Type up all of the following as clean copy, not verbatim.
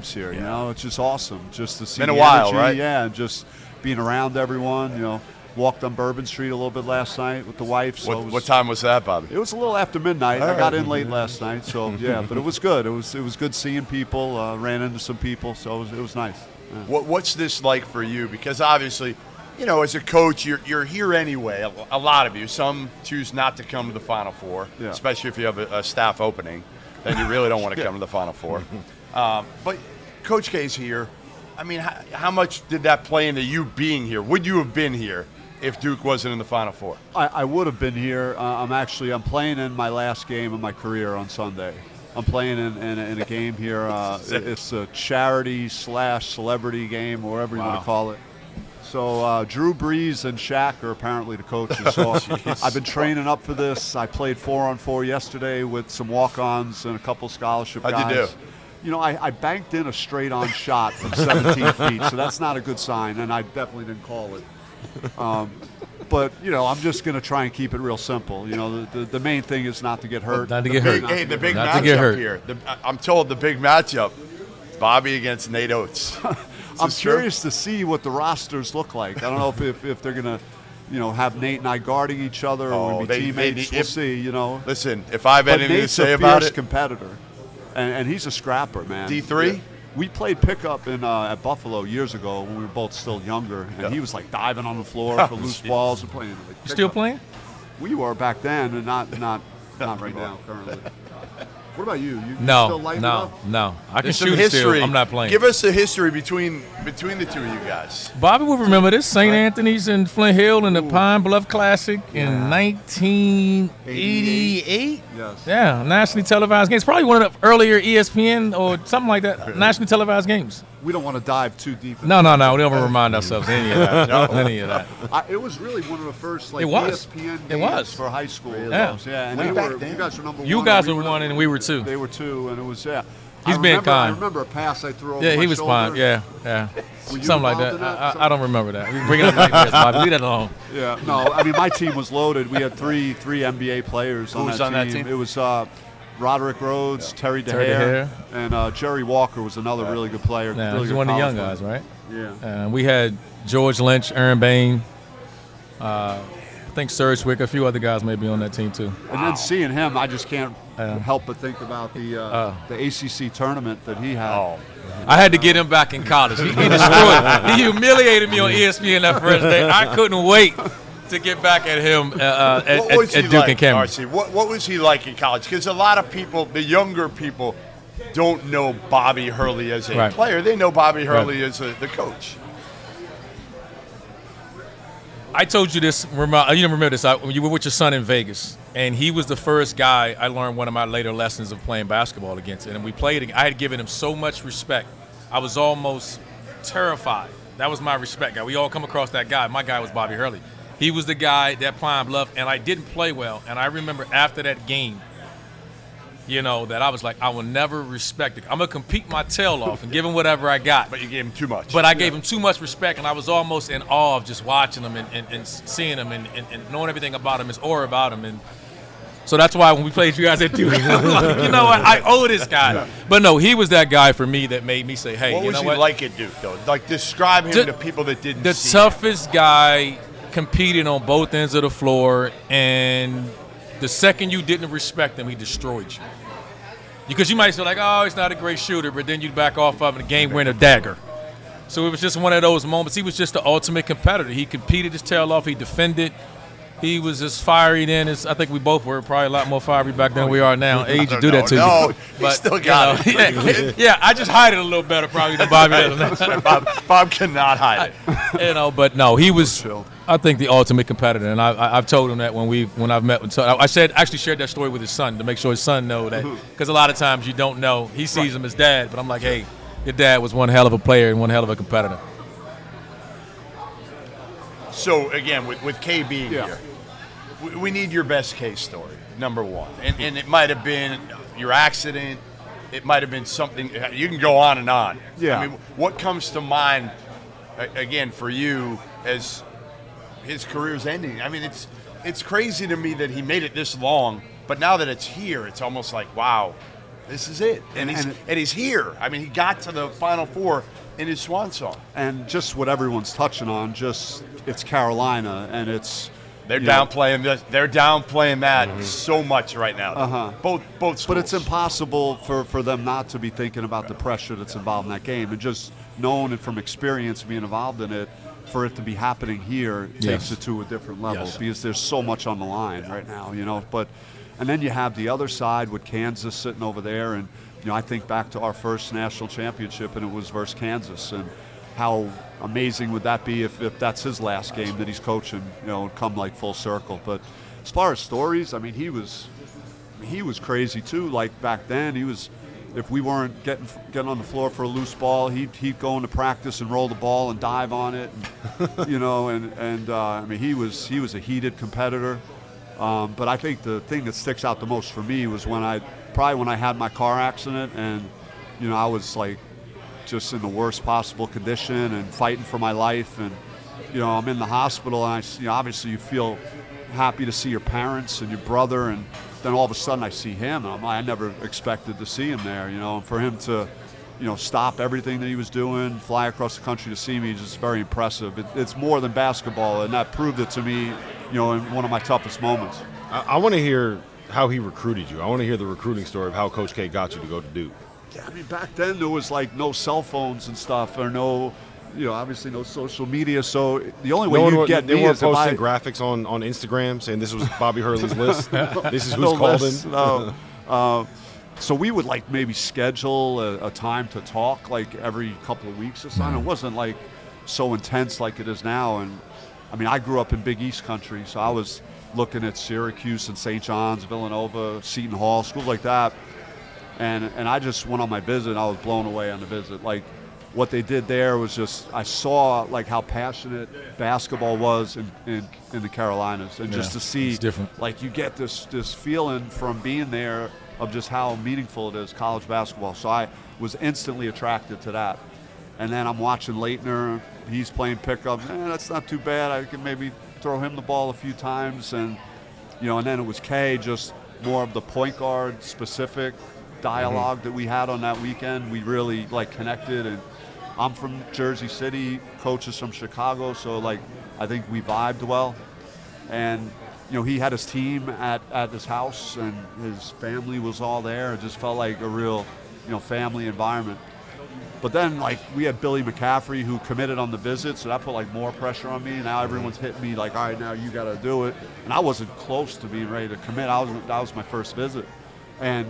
vibes here. You know, it's just awesome just to see Been a the while, energy, right? Yeah, and just being around everyone. You know, walked on Bourbon Street a little bit last night with the wife. So What time was that, Bobby? It was a little after midnight. I got in late last night, so yeah, but it was good. It was good seeing people. Ran into some people, so it was nice. Yeah. What's this like for you? Because obviously, you know, as a coach, you're here anyway. A lot of you. Some choose not to come to the Final Four, especially if you have a staff opening. Then you really don't want to come to the Final Four. But Coach K's here. I mean, how much did that play into you being here? Would you have been here if Duke wasn't in the Final Four? I would have been here. I'm playing in my last game of my career on Sunday. I'm playing in a game here. It's a charity/celebrity game, or whatever you want to call it. So Drew Brees and Shaq are apparently the coaches. So I've been training up for this. I played 4-on-4 yesterday with some walk-ons and a couple scholarship guys. How'd you do? You know, I banked in a straight-on shot from 17 feet, so that's not a good sign, and I definitely didn't call it. But, you know, I'm just going to try and keep it real simple. You know, the main thing is not to get hurt. Not to get hurt. Hey, the big Not to get matchup hurt. here. I'm told the big matchup, Bobby against Nate Oats. I'm curious to see what the rosters look like. I don't know if they're going to, you know, have Nate and I guarding each other or be teammates. We'll see, you know. Listen, if I have anything to say about it. Nate's a fierce competitor, and he's a scrapper, man. D3? Yeah. We played pickup at Buffalo years ago when we were both still younger, and he was like diving on the floor for loose balls and playing. Like, You still playing? We were back then, and not right now currently. What about you? You No, still lighting it up? no. I can There's some shoot history. still. I'm not playing. Give us the history between the two of you guys. Bobby will remember this. St. Anthony's in Flint Hill in the Pine Bluff Classic in 1988. Yes. Yeah, nationally televised games. Probably one of the earlier ESPN or something like that, nationally televised games. We don't want to dive too deep. No. We don't remind ourselves of any of that. Any of that. It was really one of the first It was. ESPN It games was. for high school. Yeah. And Way you back then. guys were number one. You guys and were we one and we were two. They were two, and it was He's being kind. I remember a pass I threw over Yeah, my he was shoulder. fine. Yeah. Were you Something like involved that. in that? I don't remember that. We bring it up nightmares, Bobby. Leave that alone. Yeah. No, I mean my team was loaded. We had three NBA players Who was on that team? It was Roderick Rhodes, Terry DeHare, and Jerry Walker was another really good player. Yeah, really he's good one of the young college guys, right? player. Yeah. We had George Lynch, Aaron Bain, I think Serge Wick, a few other guys may be on that team too. And then seeing him, I just can't help but think about the ACC tournament that he had. Oh. I had to get him back in college. He destroyed. He humiliated me on ESPN that first day. I couldn't wait to get back at him at Duke like, and Cameron. RC? What was he like in college? Because a lot of people, the younger people, don't know Bobby Hurley as a player. They know Bobby Hurley as the coach. I told you this. You don't remember this? You were with your son in Vegas, and he was the first guy I learned one of my later lessons of playing basketball against. And we played. I had given him so much respect. I was almost terrified. That was my respect guy. We all come across that guy. My guy was Bobby Hurley. He was the guy that Pine Bluff, and I didn't play well. And I remember after that game, that I was like, I will never respect it. I'm going to compete my tail off and give him whatever I got. But you gave him too much. But I gave him too much respect, and I was almost in awe of just watching him and seeing him and knowing everything about him, his aura about him. And so that's why when we played you guys at Duke, I'm like, you know what, I owe this guy. Yeah. But no, he was that guy for me that made me say, hey, what you know was what? he like at Duke, though? Like, describe him to people that didn't see The toughest guy competing on both ends of the floor, and the second you didn't respect him, he destroyed you. Because you might say, like, oh, he's not a great shooter, but then you'd back off of him and the game winner dagger. So it was just one of those moments. He was just the ultimate competitor. He competed his tail off. He defended. He was as fiery then as I think we both were. Probably a lot more fiery back then than we are now. Age to do that to you. No, but, he still got it. Yeah, I just hide it a little better probably than Bobby does. Bob cannot hide it. But no, he was, I think, the ultimate competitor. And I've told him that when I've met with him. I actually shared that story with his son to make sure his son know that. Because a lot of times you don't know. He sees him as dad, but I'm like, hey, your dad was one hell of a player and one hell of a competitor. So, again, with K being here, we need your best case story, number one. And it might have been your accident. It might have been something. You can go on and on. Yeah. I mean, what comes to mind, again, for you as his career's ending? I mean, it's crazy to me that he made it this long, but now that it's here, it's almost like, wow, This is it. And he's here. I mean, he got to the Final Four in his swan song. And just what everyone's touching on, it's Carolina, and it's they're downplaying this. They're downplaying that so much right now. Both schools. But it's impossible for them not to be thinking about the pressure that's involved in that game, and just knowing it from experience, being involved in it, for it to be happening here takes it to a different level because there's so much on the line right now, But and then you have the other side with Kansas sitting over there, and I think back to our first national championship, and it was versus Kansas, and how amazing would that be if that's his last game that he's coaching, and come like full circle. But as far as stories, I mean, he was crazy too. Like back then, if we weren't getting on the floor for a loose ball, he'd go into practice and roll the ball and dive on it, and I mean, he was a heated competitor. But I think the thing that sticks out the most for me was when I had my car accident, and I was like just in the worst possible condition and fighting for my life, and I'm in the hospital, and obviously you feel happy to see your parents and your brother, and then all of a sudden I see him, and I never expected to see him there, and for him to stop everything that he was doing, fly across the country to see me is just very impressive. It's more than basketball, and that proved it to me, in one of my toughest moments. I want to hear how he recruited you. I want to hear the recruiting story of how Coach K got you to go to Duke. Yeah, I mean, back then there was like no cell phones and stuff, or no, obviously no social media. So the only way you'd get me is if posting graphics on Instagram saying this was Bobby Hurley's list. This is who's called him. No. So we would like maybe schedule a time to talk like every couple of weeks or something. It wasn't like so intense like it is now. And I mean, I grew up in Big East country, so I was looking at Syracuse and St. John's, Villanova, Seton Hall, schools like that. And I just went on my visit, and I was blown away on the visit. Like, what they did there was just, I saw like how passionate basketball was in the Carolinas, and just to see, like, you get this feeling from being there of just how meaningful it is, college basketball. So I was instantly attracted to that. And then I'm watching Leitner, he's playing pickup. That's not too bad. I can maybe throw him the ball a few times, and and then it was K, just more of the point guard specific dialogue that we had on that weekend. We really like connected, and I'm from Jersey City, Coach is from Chicago, so like I think we vibed well. And he had his team at his house, and his family was all there. It just felt like a real family environment. But then like we had Billy McCaffrey, who committed on the visit, so that put like more pressure on me. Now everyone's hitting me like, all right, now you got to do it. And I wasn't close to being ready to commit. That was my first visit. And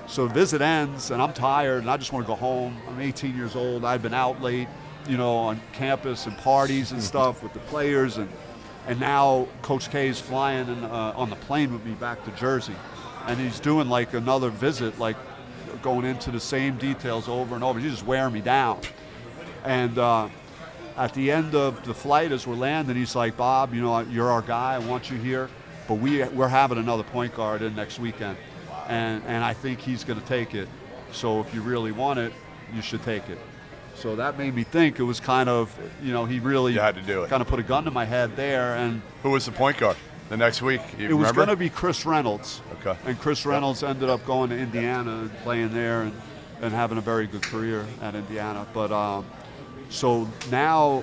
so the visit ends, and I'm tired, and I just want to go home. I'm 18 years old. I'd been out late, on campus and parties and stuff with the players. And now Coach K is flying on the plane with me back to Jersey. And he's doing like another visit, like going into the same details over and over. He's just wearing me down. And at the end of the flight, as we're landing, he's like, Bob, you're our guy. I want you here. But we're having another point guard in next weekend. And I think he's going to take it. So if you really want it, you should take it. So that made me think it was kind of, he really had to do it. Kind of put a gun to my head there. And who was the point guard the next week? It was going to be Chris Reynolds. Okay. And Chris Reynolds ended up going to Indiana and playing there and having a very good career at Indiana. But so now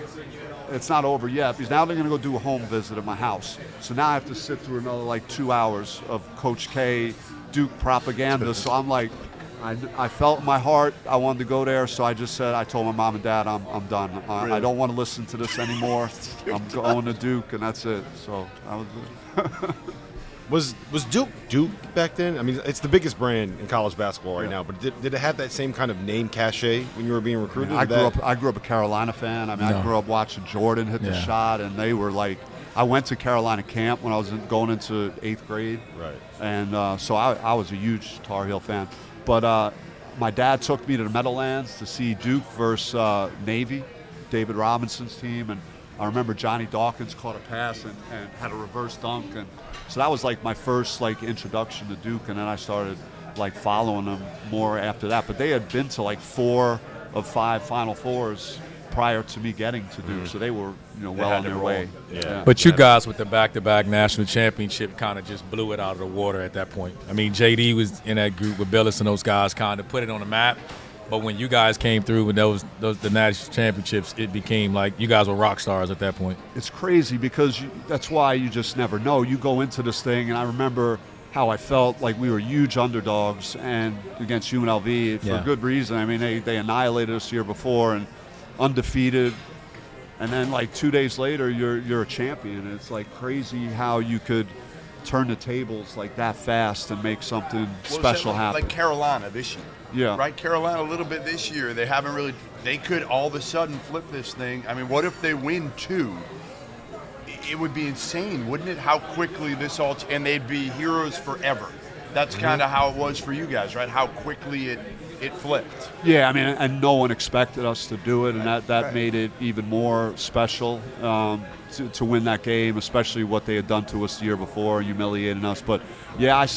it's not over yet, because now they're going to go do a home visit at my house. So now I have to sit through another like 2 hours of Coach K Duke propaganda. So I'm like, I felt in my heart I wanted to go there, so I told my mom and dad I'm done. Really? I don't want to listen to this anymore. I'm going to Duke, and that's it. So that was it. Was Duke back then? I mean, it's the biggest brand in college basketball right now, but did it have that same kind of name cachet when you were being recruited? I grew up a Carolina fan. I mean, I grew up watching Jordan hit the shot, and they were like, I went to Carolina camp when I was going into 8th grade. Right. And so I was a huge Tar Heel fan. But my dad took me to the Meadowlands to see Duke versus Navy, David Robinson's team. And I remember Johnny Dawkins caught a pass and had a reverse dunk. And so that was like my first like introduction to Duke. And then I started like following them more after that. But they had been to like 4 of 5 Final Fours prior to me getting to Duke, so they were well had on to their roll. way. Yeah. But you guys with the back-to-back national championship kind of just blew it out of the water at that point. I mean, JD was in that group with Billis and those guys, kind of put it on the map. But when you guys came through with the national championships, it became like you guys were rock stars at that point. It's crazy because that's why you just never know. You go into this thing, and I remember how I felt like we were huge underdogs and against UNLV for good reason. I mean, they annihilated us the year before and undefeated. And then like 2 days later, you're a champion. And it's like crazy how you could turn the tables like that fast and make something special happen. Like Carolina this year. Yeah. Right? Carolina a little bit this year. They haven't really – they could all of a sudden flip this thing. I mean, what if they win 2? It would be insane, wouldn't it, how quickly this all – and they'd be heroes forever. That's kind of how it was for you guys, right? How quickly it flipped. Yeah, I mean, and no one expected us to do it, and that made it even more special to win that game, especially what they had done to us the year before, humiliating us. But, yeah,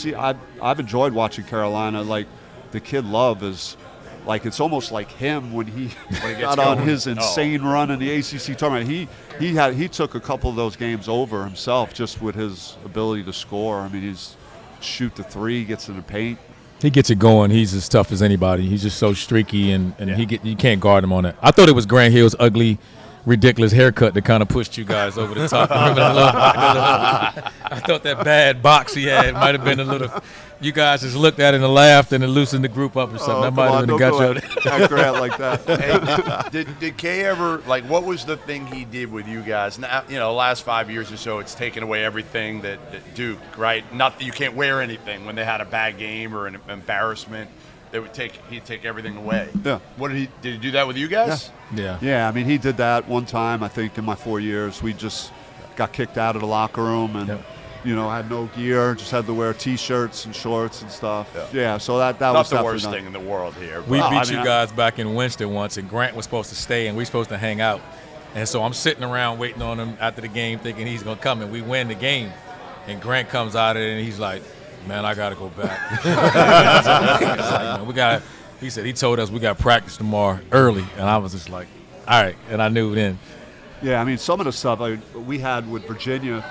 I've enjoyed watching Carolina. Like, the kid Love is – like it's almost like him when he got on his insane run in the ACC tournament. He took a couple of those games over himself just with his ability to score. I mean, he's shoot the three, gets in the paint. He gets it going. He's as tough as anybody. He's just so streaky, and you can't guard him on that. I thought it was Grant Hill's ugly, ridiculous haircut that kind of pushed you guys over the top. I thought that bad box he had might have been a little. You guys just looked at it and laughed and it loosened the group up or something. That might have been got you. Act Grant like that. Hey, did Kay ever what was the thing he did with you guys? Now, last 5 years or so, it's taken away everything that Duke, right? Not that you can't wear anything when they had a bad game or an embarrassment. He'd take everything away. Yeah. Did he do that with you guys? Yeah. Yeah, I mean, he did that one time, I think, in my 4 years. We just got kicked out of the locker room and, had no gear, just had to wear T-shirts and shorts and stuff. Yeah, so that Not was the definitely worst thing in the world here. We beat you guys back in Winston once, and Grant was supposed to stay, and we were supposed to hang out. And so I'm sitting around waiting on him after the game thinking he's going to come, and we win the game. And Grant comes out of it, and he's like, man, I got to go back. He said he told us we got practice tomorrow early, and I was just like, all right, and I knew then. Yeah, I mean, some of the stuff we had with Virginia,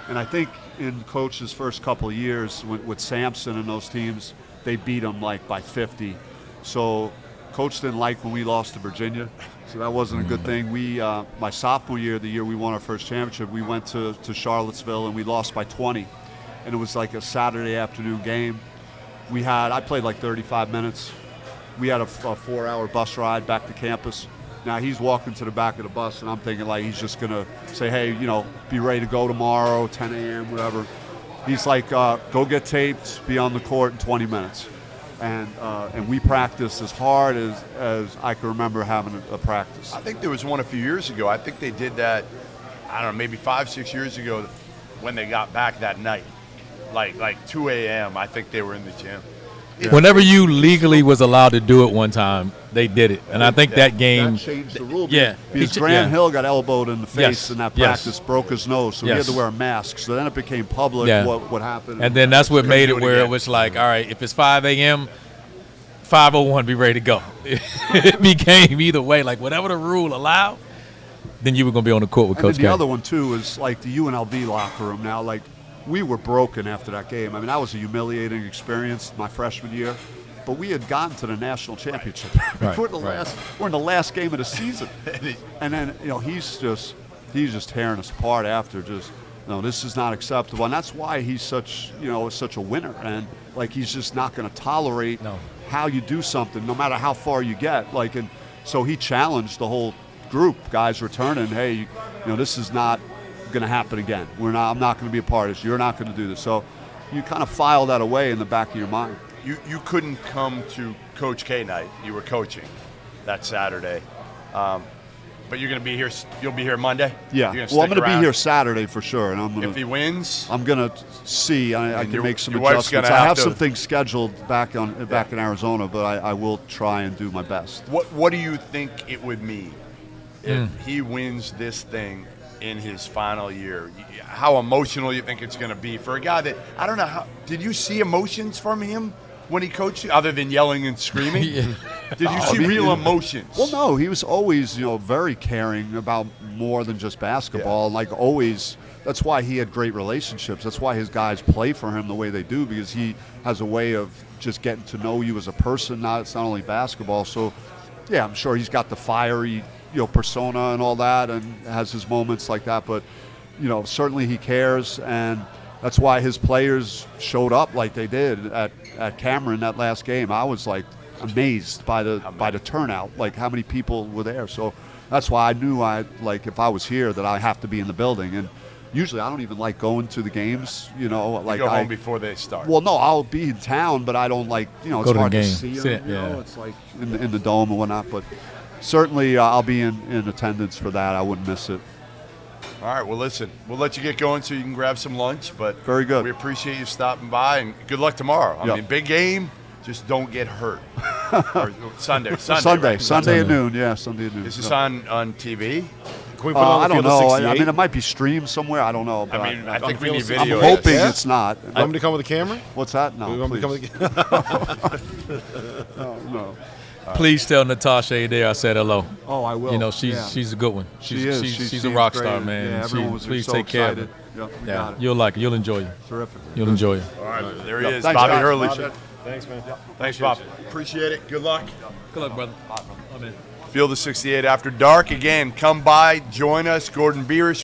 and I think in Coach's first couple of years with Sampson and those teams, they beat them like by 50. So Coach didn't like when we lost to Virginia, so that wasn't a good thing. We, my sophomore year, the year we won our first championship, we went to Charlottesville and we lost by 20. And it was like a Saturday afternoon game. I played like 35 minutes. We had a 4-hour bus ride back to campus. Now he's walking to the back of the bus, and I'm thinking like he's just gonna say, hey, be ready to go tomorrow, 10 a.m., whatever. He's like, go get taped, be on the court in 20 minutes. And we practiced as hard as I can remember having a practice. I think there was one a few years ago. I think they did that, I don't know, maybe 5-6 years ago when they got back that night. Like 2 a.m., I think they were in the gym. Whenever you legally was allowed to do it one time, they did it. And I think that game – that changed the rule. Yeah. Because Grant Hill got elbowed in the face in that practice, broke his nose, so he had to wear a mask. So then it became public what happened. And then that's what made it where it was like, all right, if it's 5 a.m., 5:01, be ready to go. It became either way. Like whatever the rule allowed, then you were going to be on the court with Coach K. The other one, too, is like the UNLV locker room now. Like, we were broken after that game. I mean, that was a humiliating experience my freshman year, but we had gotten to the national championship. We're in the last game of the season, and then he's just tearing us apart after. This is not acceptable, and that's why he's such a winner, and like he's just not going to tolerate how you do something, no matter how far you get. Like, and so he challenged the whole group, guys returning. Hey, this is not going to happen again. I'm not going to be a part of this. You're not going to do this. So you kind of file that away in the back of your mind. You couldn't come to Coach K night. You were coaching that Saturday. But you're going to be here. You'll be here Monday? Yeah. I'm going to be here Saturday for sure. And if he wins? I'm going to see. I can make some adjustments. I have some things scheduled back in Arizona, but I will try and do my best. What do you think it would mean if he wins this thing in his final year? How emotional you think it's going to be for a guy that, I don't know, did you see emotions from him when he coached you, other than yelling and screaming? Did you see real emotions? Well, no, he was always, very caring about more than just basketball. Yeah. Like always, that's why he had great relationships. That's why his guys play for him the way they do, because he has a way of just getting to know you as a person. It's not only basketball. So, yeah, I'm sure he's got the fiery, persona and all that, and has his moments like that. But, certainly he cares, and that's why his players showed up like they did at Cameron that last game. I was like amazed by the turnout, like how many people were there. So that's why I knew if I was here that I have to be in the building. And usually I don't even like going to the games, You go home before they start. Well, no, I'll be in town, but I don't like, it's Go to the hard to game. see them. Yeah. It's like in the dome and whatnot. But certainly I'll be in attendance for that. I wouldn't miss it. All right, well, listen, we'll let you get going so you can grab some lunch. But very good. We appreciate you stopping by, and good luck tomorrow. I mean, big game. Just don't get hurt. Or Sunday, right? Sunday at noon. Yeah, Sunday at noon. Is this on TV? Can we put it on I the don't field know. of 68? I mean, it might be streamed somewhere. I don't know. But I think we need I'm video. hoping Yeah? it's not. You want me to come with a camera? What's that? No, You want me to come please. with a No. Please tell Natasha Adair I said hello. Oh, I will. She's a good one. She is. She's a rock great. star, man. Yeah, everyone was please so take care of excited. her. Yep, Yeah, you'll like it. You'll enjoy it. Terrific. You'll enjoy it. All right, there he is, Thanks, Bobby guys. Hurley. Bobby. Thanks, man. Thanks, Bob. Appreciate it. Good luck. Good luck, brother. Amen. Field of 68 after dark. Again, come by, join us. Gordon Biersch.